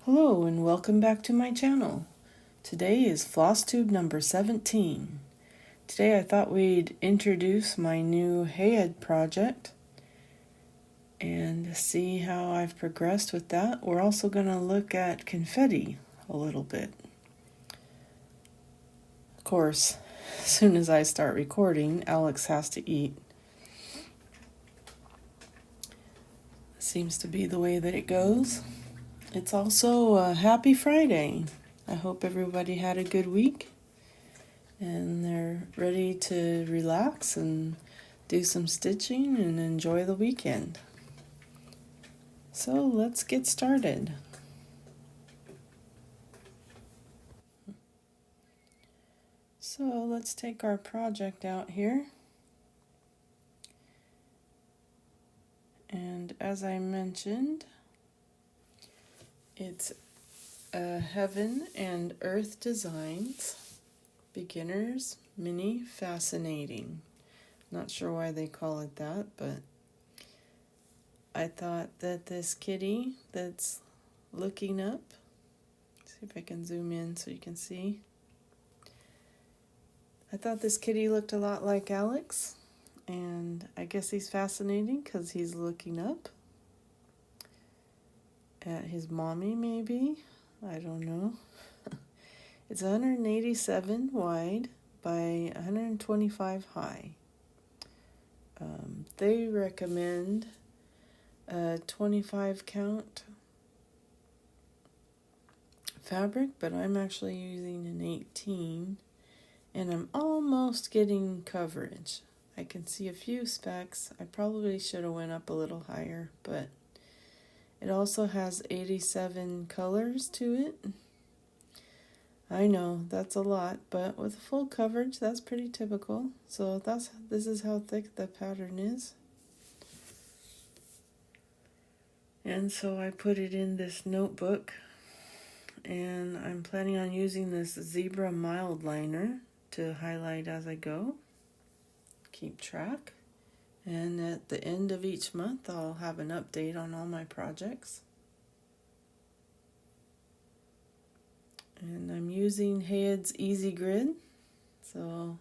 Hello and welcome back to my channel. Today is FlossTube number 17. Today I thought we'd introduce my new HAED project and see how I've progressed with that. We're also going to look at confetti a little bit. Of course, as soon as I start recording, Alex has to eat. Seems to be the way that it goes. It's also a happy Friday. I hope everybody had a good week and they're ready to relax and do some stitching and enjoy the weekend. So let's get started. So let's take our project out here. And as I mentioned, it's Heaven and Earth Designs, Beginners Mini Fascinating. Not sure why they call it that, but I thought that this kitty that's looking up, see if I can zoom in so you can see. I thought this kitty looked a lot like Alex, and I guess he's fascinating because he's looking up at his mommy, maybe. I don't know. It's 187 wide by 125 high. They recommend a 25 count fabric, but I'm actually using an 18, and I'm almost getting coverage. I can see a few specks. I probably should have went up a little higher, but it also has 87 colors to it. I know that's a lot, but with full coverage, that's pretty typical. So this is how thick the pattern is. And so I put it in this notebook, and I'm planning on using this zebra mild liner to highlight as I go. Keep track. And at the end of each month, I'll have an update on all my projects. And I'm using HAED's Easy Grid. So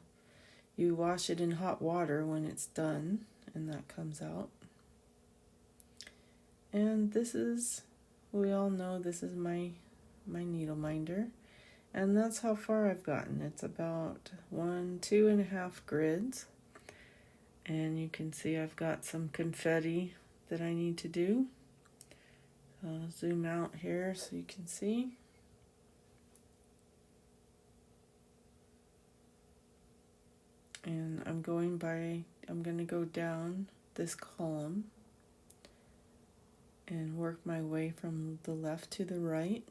you wash it in hot water when it's done, and that comes out. And this is, we all know this is my needle minder. And that's how far I've gotten. It's about 2.5 grids. And you can see I've got some confetti that I need to do. I'll zoom out here so you can see. And I'm going to go down this column and work my way from the left to the right.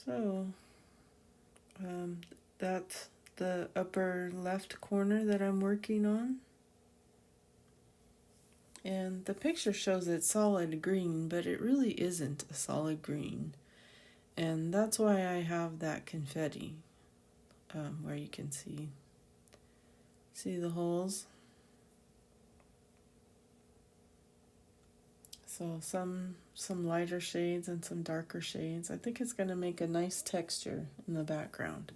So that's the upper left corner that I'm working on. And the picture shows it solid green, but it really isn't a solid green. And that's why I have that confetti where you can see the holes. So some lighter shades and some darker shades. I think it's going to make a nice texture in the background.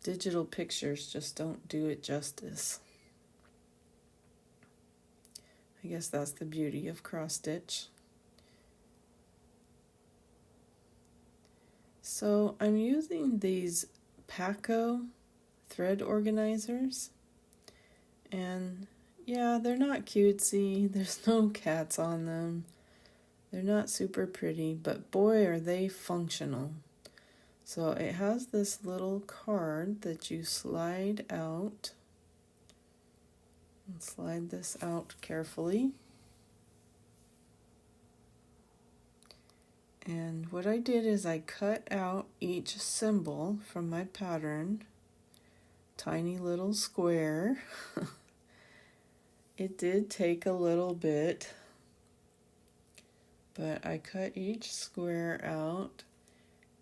Digital pictures just don't do it justice. I guess that's the beauty of cross stitch. So I'm using these pako thread organizers, and yeah, they're not cutesy. There's no cats on them. They're not super pretty, but boy, are they functional. So it has this little card that you slide out. And slide this out carefully. And what I did is I cut out each symbol from my pattern. Tiny little square. It did take a little bit, but I cut each square out,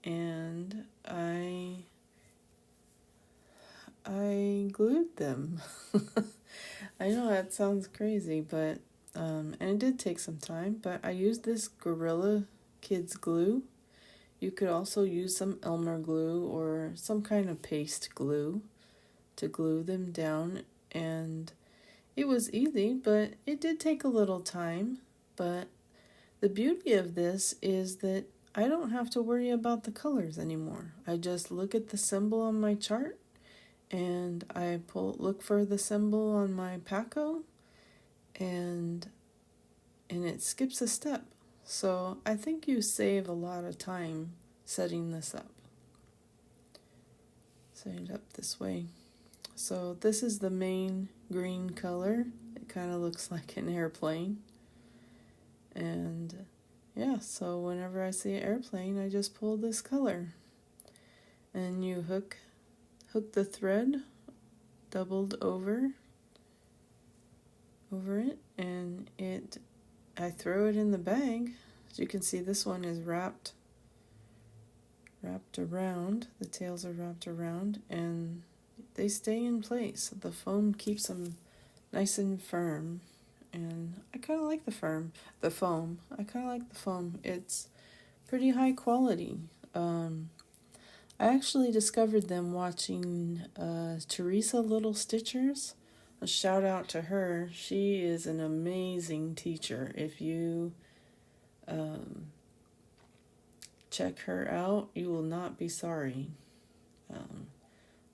and I I glued them. I know that sounds crazy, but and it did take some time, but I used this Gorilla Kids glue. You could also use some Elmer glue or some kind of paste glue to glue them down, and it was easy, but it did take a little time. But the beauty of this is that I don't have to worry about the colors anymore. I just look at the symbol on my chart and I look for the symbol on my pako, and it skips a step. So I think you save a lot of time setting this up. Set it up this way. So this is the main green color. It kind of looks like an airplane. And yeah, so whenever I see an airplane, I just pull this color. And you hook the thread doubled over it, and I throw it in the bag. As you can see, this one is wrapped around. The tails are wrapped around, and they stay in place. The foam keeps them nice and firm, and I kind of like the foam. I kind of like the foam. It's pretty high quality. I actually discovered them watching Teressa Little Stitchers. A shout out to her. She is an amazing teacher. If you check her out, you will not be sorry.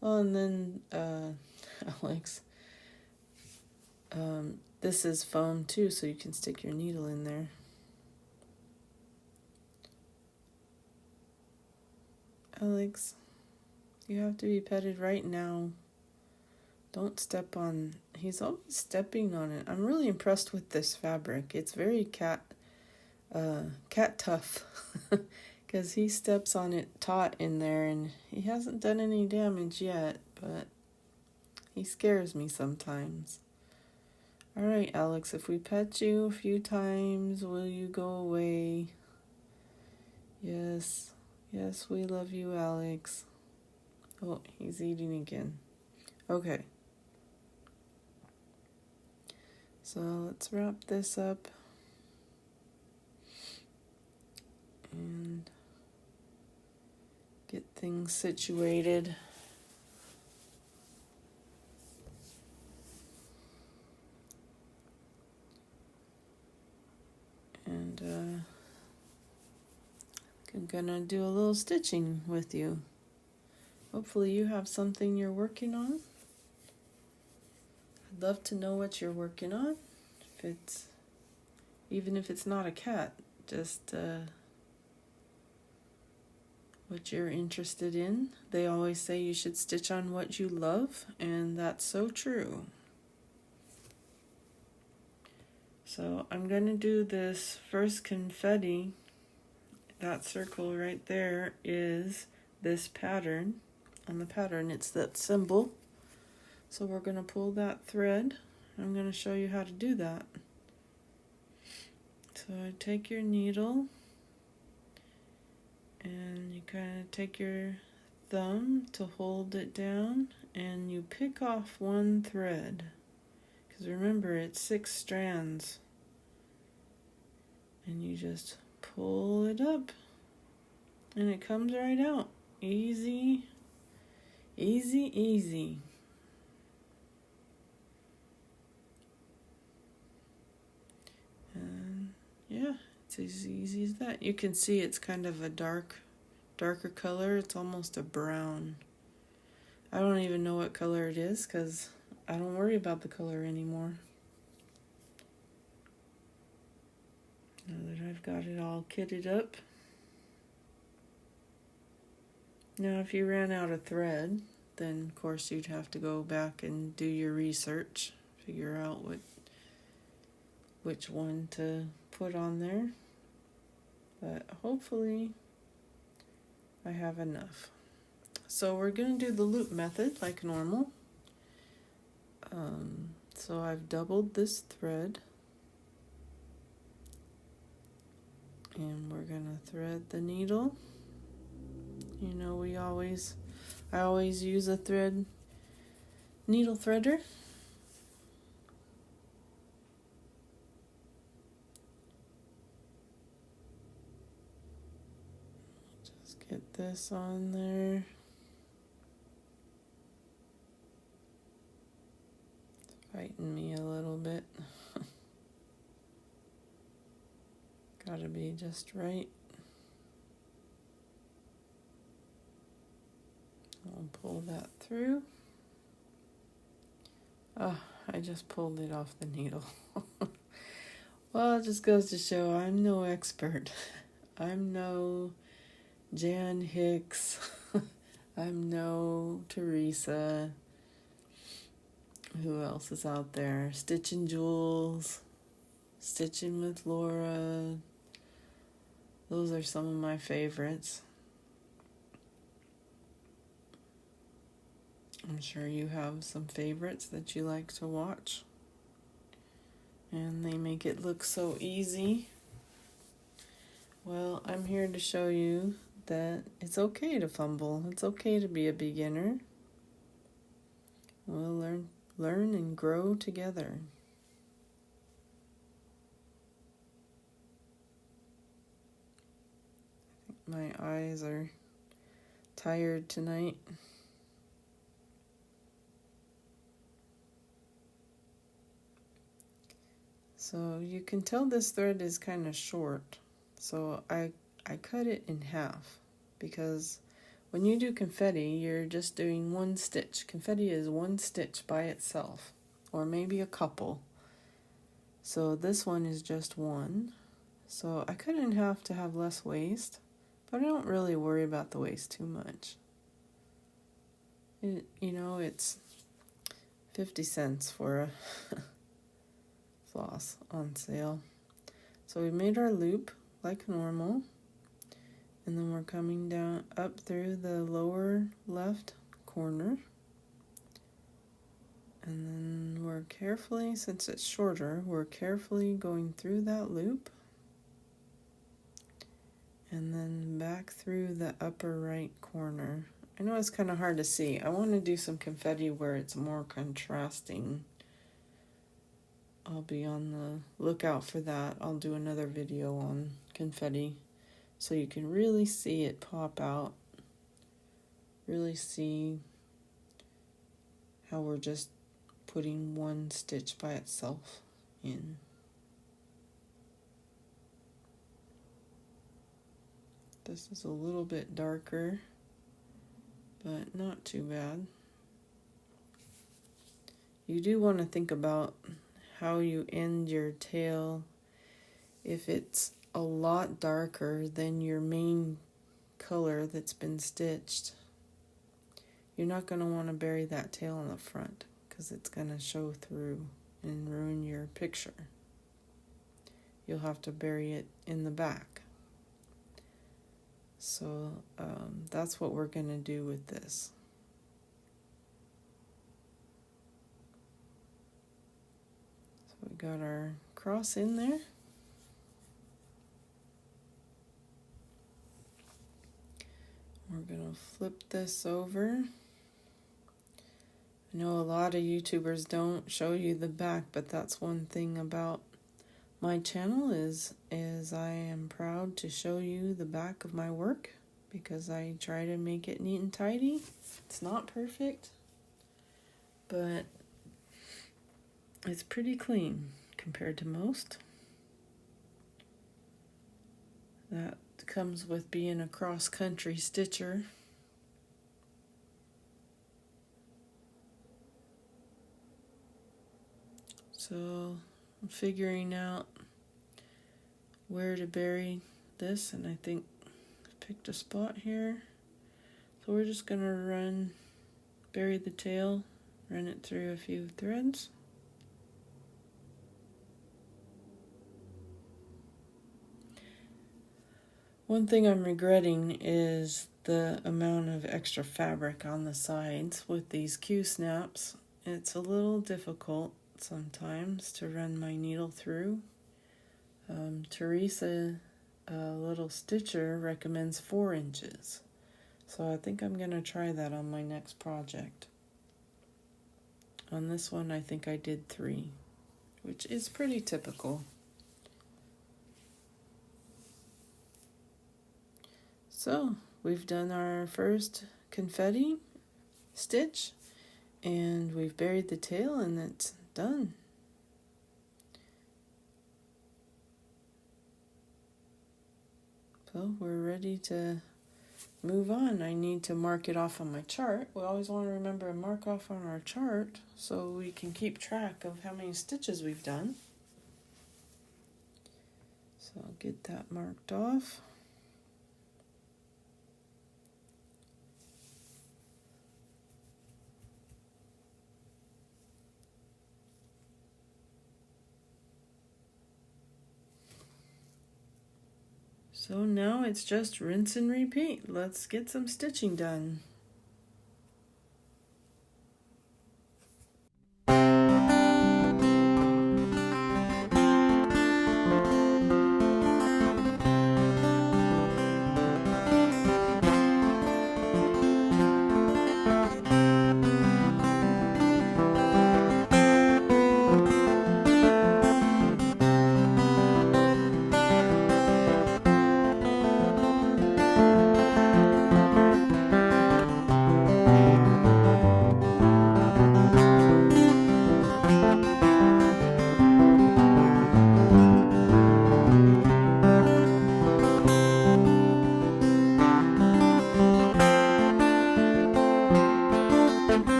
And then Alex, this is foam too, so you can stick your needle in there. Alex, you have to be petted right now. Don't step on. He's always stepping on it. I'm really impressed with this fabric. It's very cat tough, because he steps on it taut in there, and he hasn't done any damage yet, but he scares me sometimes. All right, Alex, if we pet you a few times, will you go away? Yes, we love you, Alex. Oh, he's eating again. Okay. So let's wrap this up and get things situated. And I'm gonna do a little stitching with you. Hopefully you have something you're working on. I'd love to know what you're working on. Even if it's not a cat, just what you're interested in. They always say you should stitch on what you love, and that's so true. So I'm going to do this first confetti. That circle right there is this pattern. On the pattern, it's that symbol. So we're going to pull that thread. I'm going to show you how to do that. So take your needle, and you kind of take your thumb to hold it down, and you pick off one thread. Because remember, it's 6 strands. And you just pull it up, and it comes right out. Easy, easy, easy. And yeah, it's as easy as that. You can see it's kind of a darker color. It's almost a brown. I don't even know what color it is, because I don't worry about the color anymore. Now that I've got it all kitted up. Now if you ran out of thread, then of course you'd have to go back and do your research, figure out which one to put on there. But hopefully I have enough. So we're going to do the loop method like normal. So I've doubled this thread, and we're going to thread the needle. You know, I always use a thread needle threader. Just get this on there. It's fighting me a little bit. Gotta be just right. I'll pull that through. Oh, I just pulled it off the needle. Well, it just goes to show I'm no expert. I'm no Jan Hicks. I'm no Teressa. Who else is out there? Stitching Jules. Stitching with Laura. Those are some of my favorites. I'm sure you have some favorites that you like to watch. And they make it look so easy. Well, I'm here to show you that it's okay to fumble. It's okay to be a beginner. We'll learn and grow together. My eyes are tired tonight. So you can tell this thread is kind of short. So I cut it in half because when you do confetti, you're just doing one stitch. Confetti is one stitch by itself, or maybe a couple. So this one is just one. So I cut it in half to have less waste, but I don't really worry about the waste too much. It's 50 cents for a floss on sale. So we made our loop like normal, and then we're coming down up through the lower left corner, and then we're carefully, since it's shorter, we're carefully going through that loop and then back through the upper right corner. I know it's kind of hard to see. I want to do some confetti where it's more contrasting. I'll be on the lookout for that. I'll do another video on confetti so you can really see it pop out. Really see how we're just putting one stitch by itself in. This is a little bit darker, but not too bad. You do want to think about how you end your tail. If it's a lot darker than your main color that's been stitched, you're not going to want to bury that tail in the front because it's going to show through and ruin your picture. You'll have to bury it in the back. So that's what we're going to do with this. So we got our cross in there. We're going to flip this over. I know a lot of YouTubers don't show you the back, but that's one thing about my channel is I am proud to show you the back of my work because I try to make it neat and tidy. It's not perfect, but it's pretty clean compared to most. That comes with being a cross-country stitcher. So I'm figuring out where to bury this, and I think I picked a spot here. So we're just gonna bury the tail, run it through a few threads. One thing I'm regretting is the amount of extra fabric on the sides with these Q-snaps. It's a little difficult sometimes to run my needle through. Teressa, a little stitcher, recommends 4 inches. So I think I'm going to try that on my next project. On this one, I think I did 3, which is pretty typical. So we've done our first confetti stitch, and we've buried the tail, and it's done. So we're ready to move on. I need to mark it off on my chart. We always want to remember to mark off on our chart so we can keep track of how many stitches we've done. So I'll get that marked off. So now it's just rinse and repeat. Let's get some stitching done.